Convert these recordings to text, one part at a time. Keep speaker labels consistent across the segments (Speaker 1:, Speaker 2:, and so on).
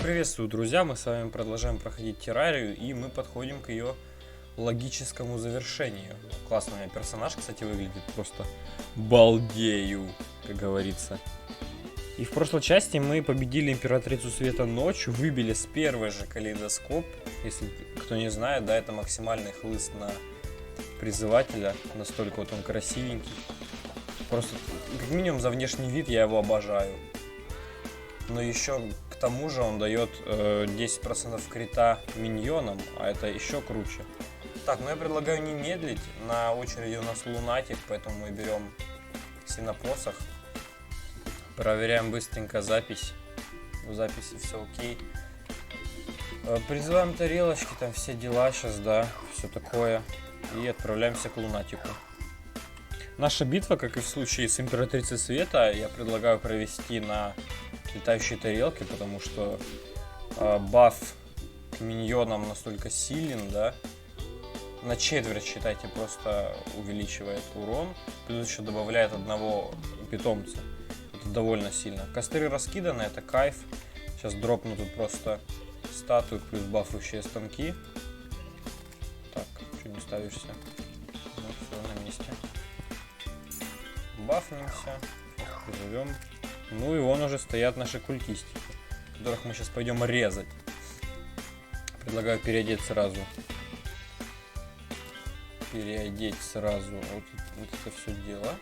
Speaker 1: Приветствую, друзья! Мы с вами продолжаем проходить террарию, и мы подходим к ее логическому завершению. Классно у меня персонаж, кстати, выглядит, просто балдею, как говорится. И в прошлой части мы победили Императрицу Света ночью, выбили с первой же калейдоскоп. Если кто не знает, да, это максимальный хлыст на призывателя, настолько вот он красивенький. Просто, как минимум, за внешний вид я его обожаю. Но еще к тому же он дает 10% крита миньонам, а это еще круче. Так, ну я предлагаю не медлить. На очереди у нас лунатик, поэтому мы берем синопосох. Проверяем быстренько запись. В записи все окей. Призываем тарелочки, там все дела сейчас, да, все такое. И отправляемся к лунатику. Наша битва, как и в случае с Императрицей Света, я предлагаю провести на летающие тарелки, потому что баф к миньонам настолько силен, да, на четверть, считайте, просто увеличивает урон, плюс еще добавляет одного питомца. Это довольно сильно. Костры раскиданы, это кайф. Сейчас дропну тут просто статую плюс бафующие станки. Так, что не ставишься? Ну, все на месте. Бафнемся, призовем. Ну и вон уже стоят наши культистики, которых мы сейчас пойдем резать. Предлагаю переодеть сразу. Переодеть сразу вот это все дело.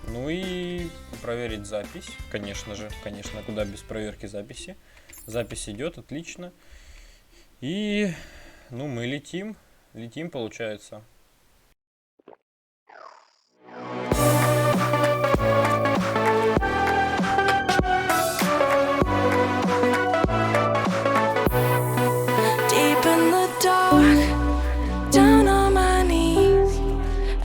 Speaker 1: Ну и проверить запись. Конечно же, конечно, куда без проверки записи. Запись идет, отлично. И, ну, мы летим. Летим, получается.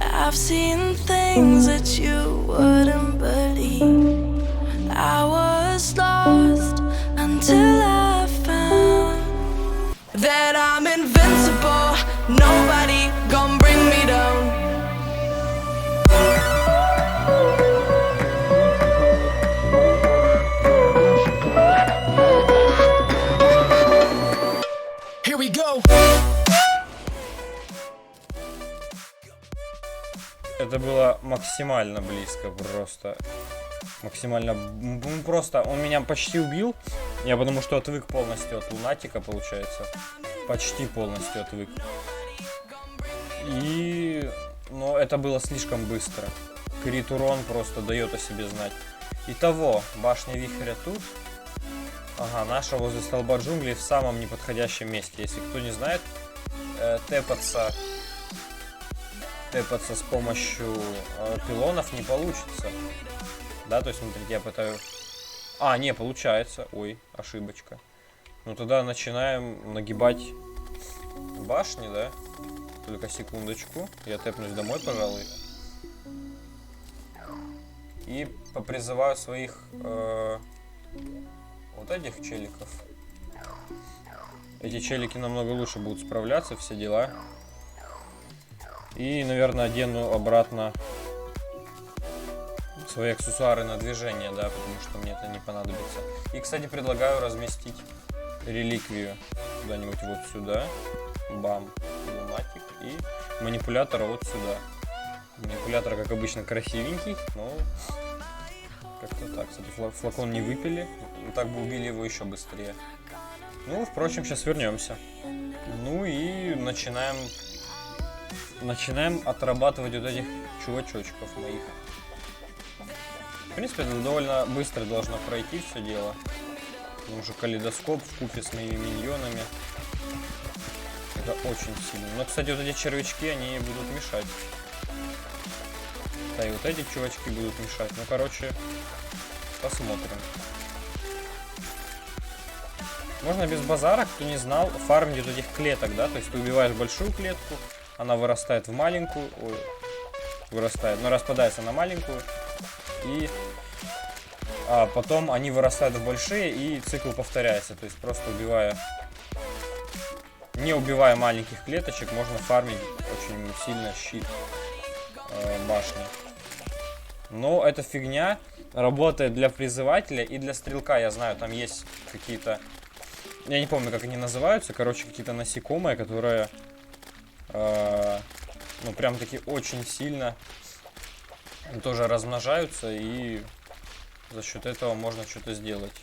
Speaker 2: I've seen things that you wouldn't believe. I was lost until I found that I'm invincible. Nobody gonna bring me down. Here we go.
Speaker 1: Это было максимально близко, просто. Максимально. Просто он меня почти убил. Я потому что отвык полностью от лунатика, получается. Почти полностью отвык. Но это было слишком быстро. Крит урон просто дает о себе знать. Итого, башня вихря тут. Ага, наша возле столба джунглей в самом неподходящем месте. Если кто не знает, тэпаться с помощью пилонов не получится. Да, то есть, смотрите, я пытаюсь... А, не, получается. Ой, ошибочка. Ну, тогда начинаем нагибать башни, да? Только секундочку. Я тэпнусь домой, пожалуй. И попризываю своих... вот этих челиков. Эти челики намного лучше будут справляться, все дела. И, наверное, одену обратно свои аксессуары на движение, да, потому что мне это не понадобится. И, кстати, предлагаю разместить реликвию куда-нибудь вот сюда. Бам, лунатик. И манипулятора вот сюда. Манипулятор, как обычно, красивенький, но как-то так. Кстати, флакон не выпили. Так бы убили его еще быстрее. Ну, впрочем, сейчас вернемся. Ну и начинаем отрабатывать вот этих чувачочков моих. В принципе, это довольно быстро должно пройти все дело. Потому что калейдоскоп в купе с моими миньонами. Это очень сильно. Но, кстати, вот эти червячки, они будут мешать. Да, и вот эти чувачки будут мешать. Ну, короче, посмотрим. Можно без базара, кто не знал, фармить вот этих клеток, да? То есть ты убиваешь большую клетку, она вырастает в маленькую, но распадается на маленькую, и потом они вырастают в большие, и цикл повторяется. То есть просто не убивая маленьких клеточек, можно фармить очень сильно щит башни. Но эта фигня работает для призывателя и для стрелка. Я знаю, там есть какие-то... Я не помню, как они называются. Короче, какие-то насекомые, которые... ну, прям таки очень сильно тоже размножаются. И за счет этого можно что-то сделать.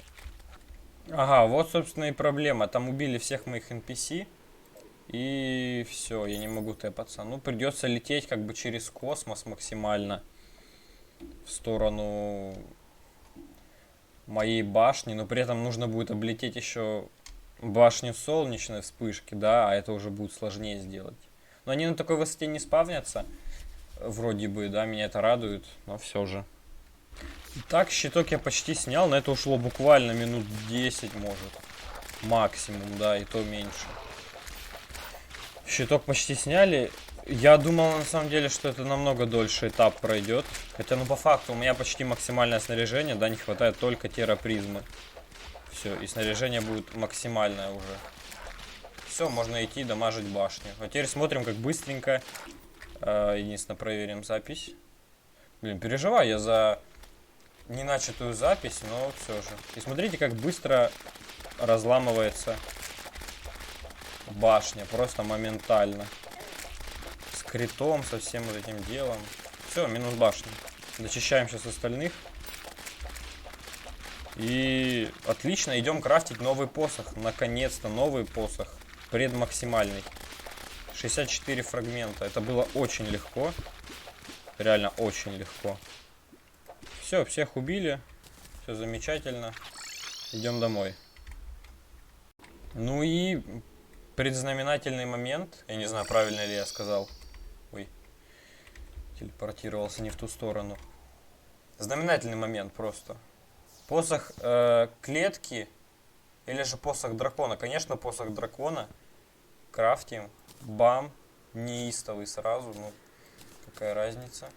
Speaker 1: Ага, вот, собственно, и проблема. Там убили всех моих NPC. И все, я не могу тэпаться. Ну, придется лететь как бы через космос максимально. В сторону моей башни, но при этом нужно будет облететь еще башню солнечной вспышки, да, а это уже будет сложнее сделать. Но они на такой высоте не спавнятся, вроде бы, да, меня это радует, но все же. Итак, щиток я почти снял, на это ушло буквально минут 10, может, максимум, да, и то меньше. Щиток почти сняли. Я думал, на самом деле, что это намного дольше этап пройдет. Хотя, ну, по факту, у меня почти максимальное снаряжение, да, не хватает только террапризмы. Все, и снаряжение будет максимальное уже. Все, можно идти дамажить башню. А теперь смотрим, как быстренько. Единственное, проверим запись. Блин, переживаю я за неначатую запись, но все же. И смотрите, как быстро разламывается башня, просто моментально. С критом, со всем вот этим делом. Все, минус башня. Дочищаем сейчас остальных. И отлично, идем крафтить новый посох. Наконец-то новый посох. Предмаксимальный. 64 фрагмента. Это было очень легко. Реально очень легко. Все, всех убили. Все замечательно. Идем домой. Ну и предзнаменательный момент. Я не знаю, правильно ли я сказал. Ой. Телепортировался не в ту сторону. Знаменательный момент просто. Посох клетки. Или же посох дракона. Конечно, посох дракона. Крафтим. Бам. Неистовый сразу. Ну, какая разница.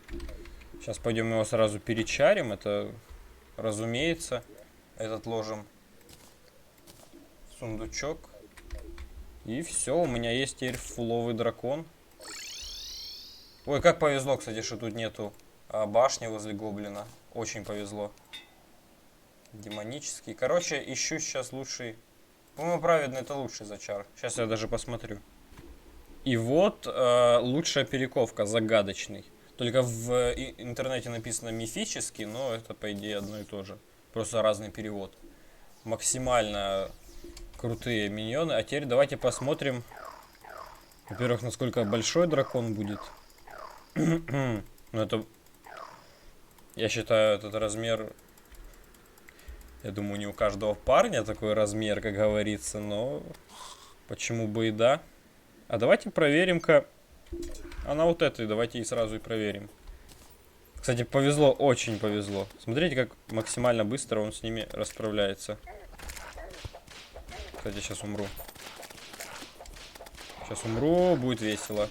Speaker 1: Сейчас пойдем его сразу перечарим. Это, разумеется. Этот ложим в сундучок. И все, у меня есть теперь фуловый дракон. Ой, как повезло, кстати, что тут нету башни возле гоблина. Очень повезло. Демонический. Короче, ищу сейчас лучший. По-моему, праведный это лучший зачар. Сейчас я даже посмотрю. И вот лучшая перековка, загадочный. Только в интернете написано мифический, но это, по идее, одно и то же. Просто разный перевод. Максимально крутые миньоны. А теперь давайте посмотрим, во-первых, насколько большой дракон будет. Ну, это... Я считаю, этот размер... Я думаю, не у каждого парня такой размер, как говорится, но... Почему бы и да. А давайте проверим-ка... А на вот этой давайте и сразу и проверим. Кстати, повезло, очень повезло. Смотрите, как максимально быстро он с ними расправляется. Кстати, сейчас умру. Сейчас умру, будет весело.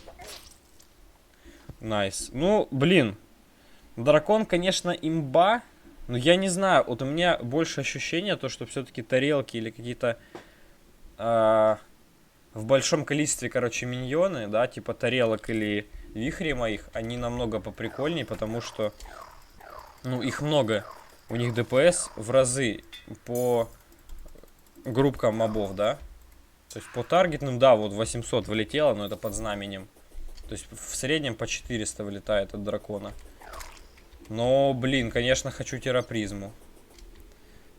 Speaker 1: Найс. Ну, блин. Дракон, конечно, имба. Но я не знаю, вот у меня больше ощущения, то, что все-таки тарелки или какие-то в большом количестве, короче, миньоны, да, типа тарелок или вихрей моих, они намного поприкольнее, потому что, ну, их много. У них ДПС в разы по группкам мобов, да. То есть по таргетным, да, вот 800 вылетело, но это под знаменем. То есть в среднем по 400 вылетает от дракона. Но, блин, конечно, хочу террапризму.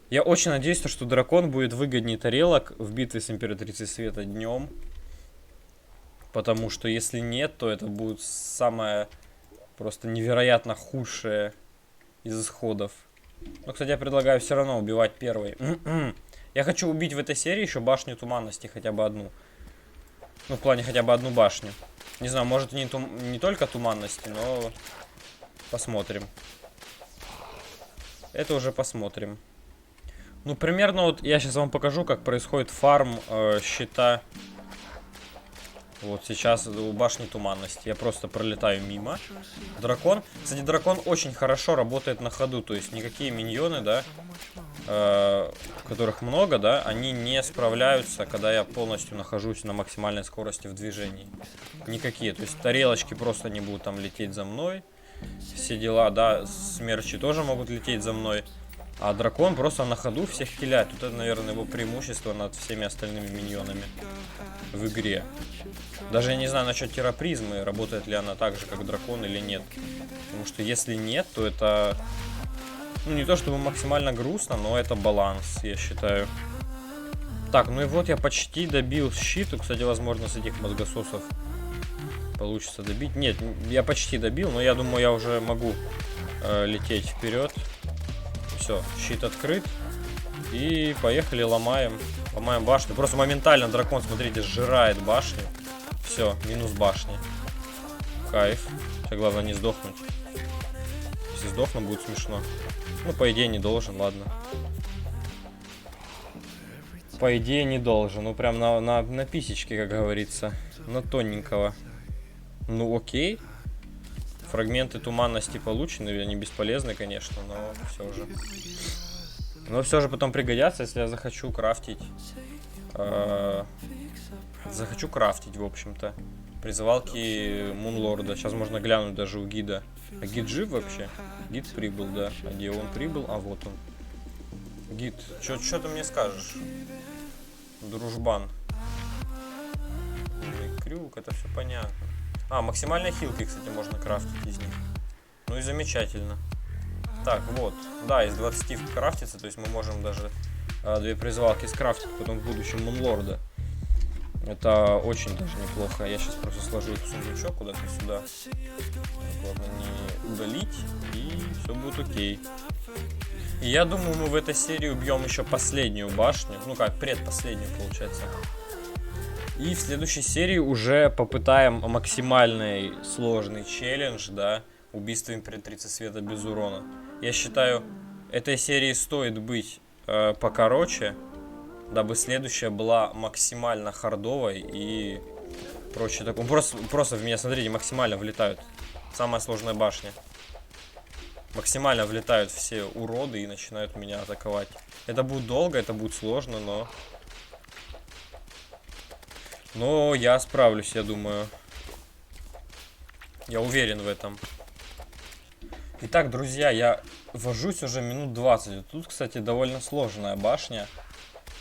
Speaker 1: Я очень надеюсь, что дракон будет выгоднее тарелок в битве с Императрицей Света днем. Потому что если нет, то это будет самое просто невероятно худшее из исходов. Но, кстати, я предлагаю все равно убивать первый. Я хочу убить в этой серии еще башню туманности, хотя бы одну. Ну, в плане хотя бы одну башню. Не знаю, может не только туманности, но посмотрим. Это уже посмотрим. Ну, примерно вот я сейчас вам покажу, как происходит фарм щита. Вот сейчас у башни туманности. Я просто пролетаю мимо. Дракон. Кстати, дракон очень хорошо работает на ходу. То есть никакие миньоны, да, которых много, да, они не справляются, когда я полностью нахожусь на максимальной скорости в движении. Никакие. То есть тарелочки просто не будут там лететь за мной. все дела, да, смерчи тоже могут лететь за мной. А дракон просто на ходу всех киляет. Вот это, наверное, его преимущество над всеми остальными миньонами в игре. Даже я не знаю насчет террапризмы, работает ли она так же, как дракон или нет. Потому что если нет, то это... Ну, не то чтобы максимально грустно, но это баланс, я считаю. Так, ну и вот я почти добил щит. Кстати, возможно, с этих мозгососов получится добить. Нет, я почти добил, но я думаю, я уже могу лететь вперед. Все, щит открыт. И поехали, ломаем. Ломаем башню. Просто моментально дракон, смотрите, сжирает башню. Все, минус башни. Кайф. Сейчас главное не сдохнуть. Если сдохну, будет смешно. Ну, по идее, не должен, ладно. По идее, не должен. Ну, прям на писечке, как говорится. На тоненького. Ну, окей. Фрагменты туманности получены. Они бесполезны, конечно, но все же. Но все же потом пригодятся, если я захочу крафтить. Захочу крафтить, в общем-то. Призывалки Мунлорда. Сейчас можно глянуть даже у гида. А гид жив вообще? Гид прибыл, да. А где он прибыл? А вот он. Гид, что ты мне скажешь? Дружбан. Крюк, это все понятно. А, максимальные хилки, кстати, можно крафтить из них. Ну и замечательно. Так, вот. Да, из 20 крафтится, то есть мы можем даже 2 призывалки скрафтить потом в будущем Мунлорда. Это очень даже неплохо. Я сейчас просто сложу их в сундучок куда-то сюда. Главное не удалить, и все будет окей. И я думаю, мы в этой серии убьем еще последнюю башню. Ну как, предпоследнюю, получается. И в следующей серии уже попытаем максимальный сложный челлендж, да. Убийство императрицы света без урона. Я считаю, этой серии стоит быть покороче, дабы следующая была максимально хардовой и прочее такое. Просто в меня, смотрите, максимально влетают. Самая сложная башня. Максимально влетают все уроды и начинают меня атаковать. Это будет долго, это будет сложно, но я справлюсь, я думаю. Я уверен в этом. Итак, друзья, я вожусь уже минут 20. Тут, кстати, довольно сложная башня.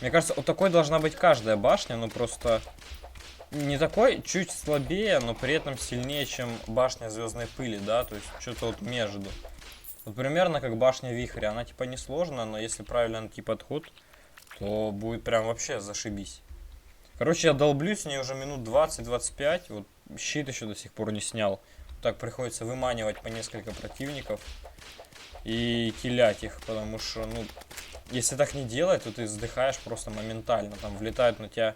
Speaker 1: Мне кажется, вот такой должна быть каждая башня, но просто не такой, чуть слабее, но при этом сильнее, чем башня звездной пыли, да, то есть что-то вот между. Вот примерно как башня вихря, она типа не сложная, но если правильно найти подход, то будет прям вообще зашибись. Короче, я долблюсь с ней уже минут 20-25, вот щит еще до сих пор не снял. Так приходится выманивать по несколько противников и киллять их, потому что, ну, если так не делать, то ты сдыхаешь просто моментально. Там влетают на тебя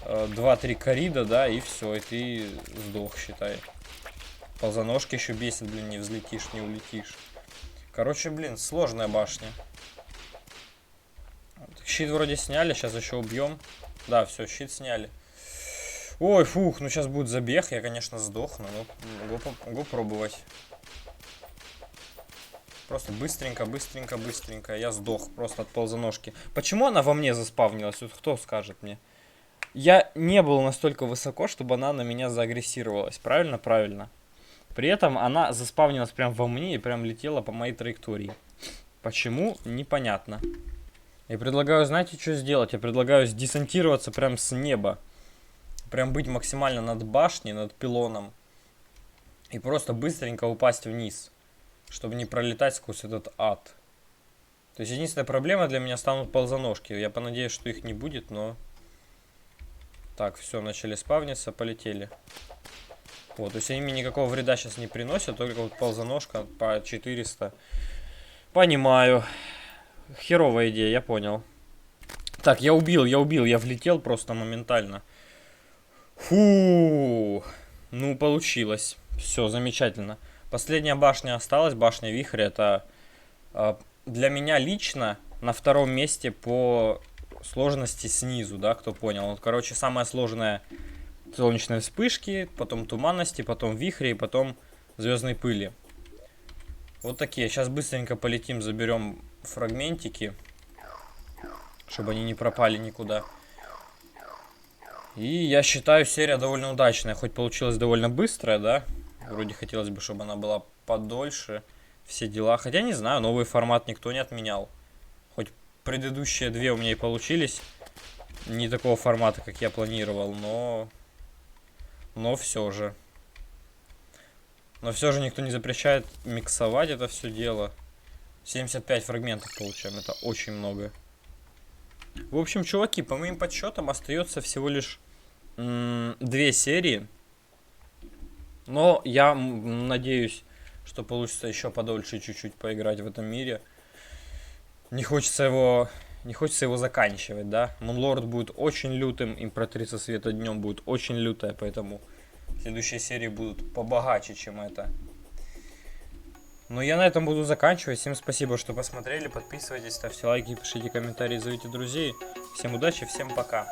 Speaker 1: 2-3 корида, да, и все, и ты сдох, считай. Ползаножки еще бесит, блин, не взлетишь, не улетишь. Короче, блин, сложная башня. Щит вроде сняли, сейчас еще убьем. Да, все, щит сняли. Ой, фух, ну сейчас будет забег, я, конечно, сдохну, но могу пробовать. Просто быстренько, быстренько, быстренько. Я сдох просто от ползаножки. Почему она во мне заспавнилась? Вот кто скажет мне? Я не был настолько высоко, чтобы она на меня заагрессировалась. Правильно? Правильно. При этом она заспавнилась прям во мне и прям летела по моей траектории. Почему? Непонятно. Я предлагаю, знаете, что сделать? Я предлагаю сдесантироваться прям с неба. Прям быть максимально над башней, над пилоном. И просто быстренько упасть вниз. Чтобы не пролетать сквозь этот ад. То есть единственная проблема для меня станут ползаножки. Я понадеюсь, что их не будет, но... Так, все, начали спавниться, полетели. Вот, то есть они мне никакого вреда сейчас не приносят, только вот ползаножка по 400. Понимаю. Херовая идея, я понял. Так, я убил, я влетел просто моментально. Фу, ну получилось. Все, замечательно. Последняя башня осталась, башня вихря. Это для меня лично на втором месте по сложности снизу, да, кто понял. Вот, короче, самая сложная солнечные вспышки, потом туманности, потом вихри и потом звездной пыли. Вот такие. Сейчас быстренько полетим, заберем фрагментики, чтобы они не пропали никуда. И я считаю, серия довольно удачная, хоть получилась довольно быстрая, да. Вроде хотелось бы, чтобы она была подольше. Все дела. Хотя не знаю, новый формат никто не отменял. Хоть предыдущие две у меня и получились не такого формата, как я планировал, но все же. Но все же никто не запрещает миксовать это все дело. 75 фрагментов получаем, это очень много. В общем, чуваки, по моим подсчетам остается всего лишь 2 серии. Но я надеюсь, что получится еще подольше чуть-чуть поиграть в этом мире. Не хочется его заканчивать, да? Мунлорд будет очень лютым, Императрица Света днем будет очень лютая, поэтому следующие серии будут побогаче, чем это. Но я на этом буду заканчивать. Всем спасибо, что посмотрели. Подписывайтесь, ставьте лайки, пишите комментарии, зовите друзей. Всем удачи, всем пока.